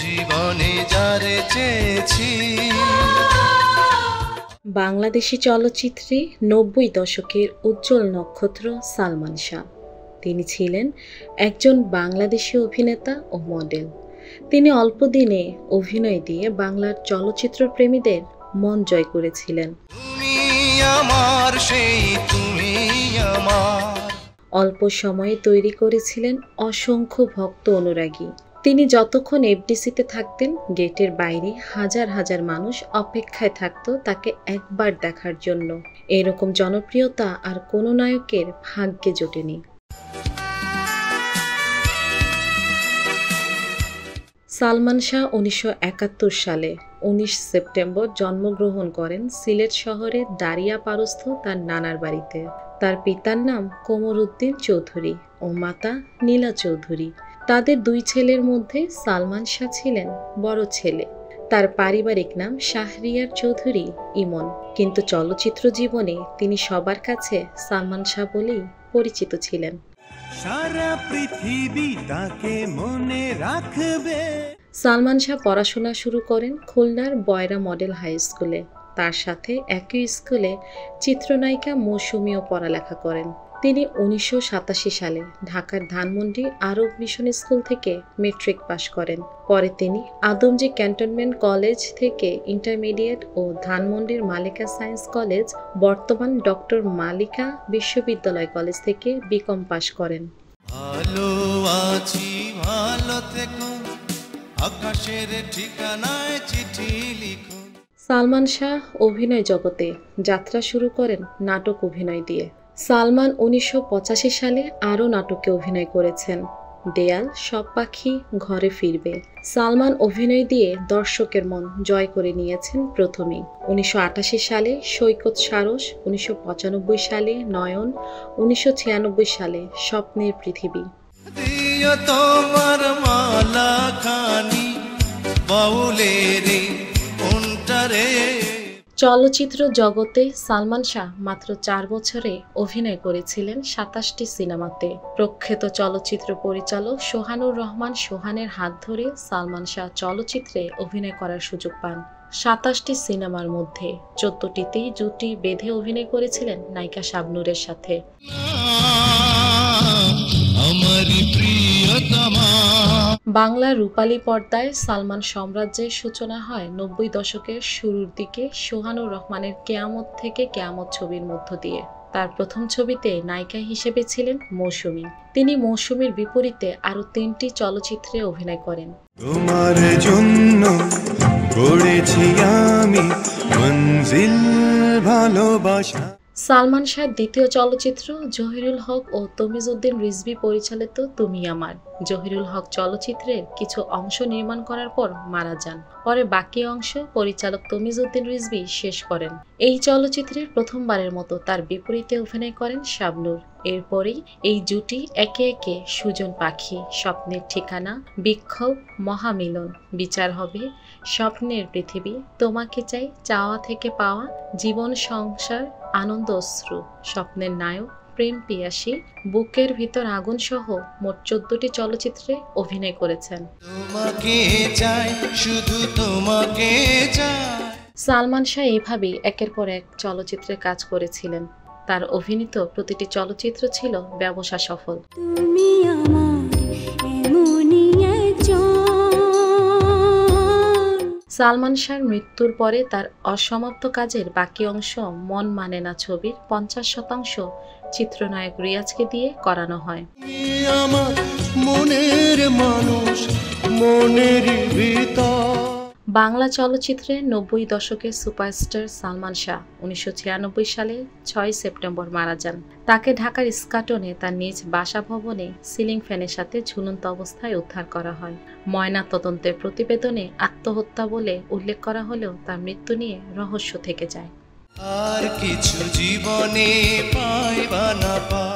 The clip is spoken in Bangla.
জীবনে যারে চেয়েছি। বাংলাদেশি চলচ্চিত্রে ৯০ দশকের উজ্জ্বল নক্ষত্র সালমান শাহ। তিনি ছিলেন একজন বাংলাদেশি অভিনেতা ও মডেল। তিনি অল্প দিনে অভিনয় দিয়ে বাংলার চলচ্চিত্র প্রেমীদের মন জয় করেছিলেন। তুমি আমার, সেই তুমি আমার। অল্প সময়ে তৈরি করেছিলেন অসংখ্য ভক্ত অনুরাগী। তিনি যতক্ষণ এফডিসিতে থাকতেন, গেটের বাইরে হাজার হাজার মানুষ অপেক্ষায় থাকত তাকে একবার দেখার জন্য। এরকম জনপ্রিয়তা আর কোনো নায়কের ভাগ্যে জোটেনি। সালমান শাহ ১৯৭১ সালে ১৯ সেপ্টেম্বর জন্মগ্রহণ করেন সিলেট শহরের দারিয়াপাড়স্থ তার নানার বাড়িতে। তার পিতার নাম কোমর উদ্দিন চৌধুরী ও মাতা নীলা চৌধুরী। তাদের দুই ছেলের মধ্যে সালমান শাহ ছিলেন বড় ছেলে। তার পারিবারিক নাম শাহরিয়ার চৌধুরী ইমন, কিন্তু চলচ্চিত্র জীবনে তিনি সবার কাছে সালমান শাহ বলেই পরিচিত ছিলেন। সারা পৃথিবী তাকে মনে রাখবে। সালমান শাহ পড়াশোনা শুরু করেন খুলনার বয়রা মডেল হাই স্কুলে। তার সাথে একই স্কুলে চিত্রনায়িকা মৌসুমীও পড়ালেখা করেন। তিনি ১৯৮৭ সালে ঢাকার ধানমন্ডি আরব মিশন স্কুল থেকে মেট্রিক পাশ করেন। পরে তিনি আদমজী ক্যান্টনমেন্ট কলেজ থেকে ইন্টারমিডিয়েট ও ধানমন্ডির মালিকা সায়েন্স কলেজ, বর্তমান ডক্টর মালিকা বিশ্ববিদ্যালয় কলেজ থেকে বিকম পাশ করেন। ভালো আছি, ভালো থেকো, আকাশের ঠিকানায় চিঠি লিখো। সালমান শাহ অভিনয় জগতে যাত্রা শুরু করেন নাটক অভিনয় দিয়ে। সালমান ১৯৮৫ সালে আরও নাটকে অভিনয় করেছেন। দেয়াল, সব পাখি, ঘরে ফিরবে। সালমান অভিনয় দিয়ে দর্শকের মন জয় করে নিয়েছেন প্রথমেই। ১৯৮৮ সালে সৈকত সারস, ১৯৯৫ সালে নয়ন, ১৯৯৬ সালে স্বপ্নের পৃথিবী। দিও তোমার মালা খানি বাউলের কোনটারে। চলচ্চিত্র জগতে সালমান শাহ মাত্র ৪ বছরে অভিনয় করেছিলেন ২৭টি সিনেমাতে। প্রখ্যাত চলচ্চিত্র পরিচালক সোহানুর রহমান সোহানের হাত ধরে সালমান শাহ চলচ্চিত্রে অভিনয় করার সুযোগ পান। ২৭টি সিনেমার মধ্যে ১৪টিতেই জুটি বেঁধে অভিনয় করেছিলেন নায়িকা শাবনূরের সাথে। বাংলার রূপালী পর্দায় সালমান সাম্রাজ্যের সূচনা হয় ৯০ দশকের শুরুর দিকে সোহানুর রহমানের কেয়ামত থেকে কেয়ামত ছবির মধ্য দিয়ে। তার প্রথম ছবিতে নায়িকা হিসেবে ছিলেন মৌসুমী। তিনি মৌসুমীর বিপরীতে আরও ৩টি চলচ্চিত্রে অভিনয় করেন। তোমার জন্য গড়েছি আমি মঞ্জিল ভালোবাসা। সালমান শাহর দ্বিতীয় চলচ্চিত্র জহিরুল হক ও তমিজ উদ্দিন রিজভী পরিচালিত তুমি আমার। জহিরুল হক চলচ্চিত্রের কিছু অংশ নির্মাণ করার পর মারা যান। পরে বাকি অংশ পরিচালক তমিজ উদ্দিন রিজভী শেষ করেন। এই চলচ্চিত্রের প্রথমবারের মতো তার বিপরীতে অভিনয় করেন শাবনূর। এরপরেই এই জুটি একে একে সুজন পাখি, স্বপ্নের ঠিকানা, বিক্ষোভ, মহামিলন, বিচার হবে, স্বপ্নের পৃথিবী, তোমাকে চাই, চাওয়া থেকে পাওয়া, জীবন সংসার, আনন্দ অশ্রু, স্বপ্নের নায়ক, প্রেম পিয়াসী, বুকের ভিতর আগুন সহ মোট ১৪টি চলচ্চিত্রে অভিনয় করেছেন। তোমাকে চাই, শুধু তোমাকে চাই। সালমান শাহ এইভাবেই একের পর এক চলচ্চিত্রে কাজ করেছিলেন। তার অভিনীত প্রতিটি চলচ্চিত্র ছিল ব্যবসা সফল। সালমান শাহর মৃত্যুর পরে তার অসমাপ্ত কাজের বাকি অংশ মন মানে না ছবির ৫০% চিত্রনায়ক রিয়াজকে দিয়ে করানো হয়। আমার মনের মানুষ, মনের ভিতর। বাংলা চলচ্চিত্রে ৯০ দশকের সুপারস্টার সালমান শাহ ১৯৯৬ সালে ৬ সেপ্টেম্বর মারা যান। তাকে ঢাকার ইস্কাটনে তার নিজ বাসভবনে সিলিং ফ্যানের সাথে ঝুলন্ত অবস্থায় উদ্ধার করা হয়। ময়না তদন্তের প্রতিবেদনে আত্মহত্যা বলে উল্লেখ করা হলেও তার মৃত্যু নিয়ে রহস্য থেকে যায়। আর কিছু জীবনে পাইবা না পা।